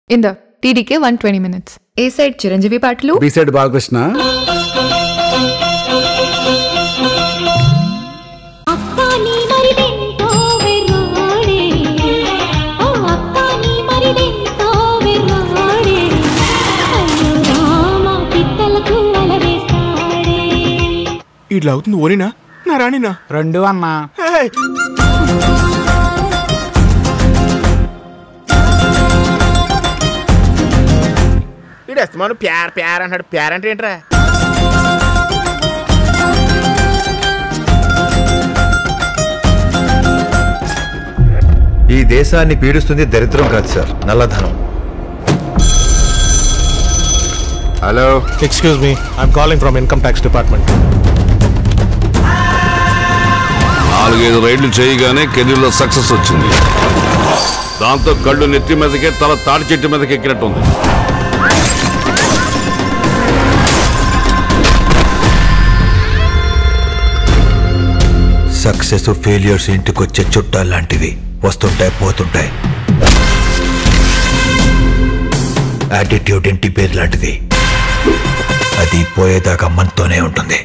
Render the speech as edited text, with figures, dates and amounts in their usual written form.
In the TDK 120 minutes. A side Chiranjeevi పాటలు, B side Balakrishna. ఇట్లా అవుతుంది ఓనినా నా రాణినా రెండు అన్నా. ఇడేస్తాను ప్యార్ ప్యార్ అంటాడు. ప్యార్ అంటే ఏంట్రా? ఈ దేశాన్ని పీడిస్తుంది దరిద్రం కాదు సార్, నల్లధనం. Hello, excuse me, I'm calling from income tax department. 4-5 రైడ్లు చేయగానే కెరీర్లో సక్సెస్ వచ్చింది. దాంతో కళ్ళు నెత్తి మీదకే, తల తాడి చెట్టు మీదకి ఎక్కినట్టుంది. సక్సెస్ ఫెయిల్యూర్స్ ఇంటికొచ్చే చుట్టాలు లాంటివి, వస్తుంటాయి పోతుంటాయి. యాటిట్యూడ్ ఇంటి పేరు లాంటిది, అది పోయేదాకా మనతోనే ఉంటుంది.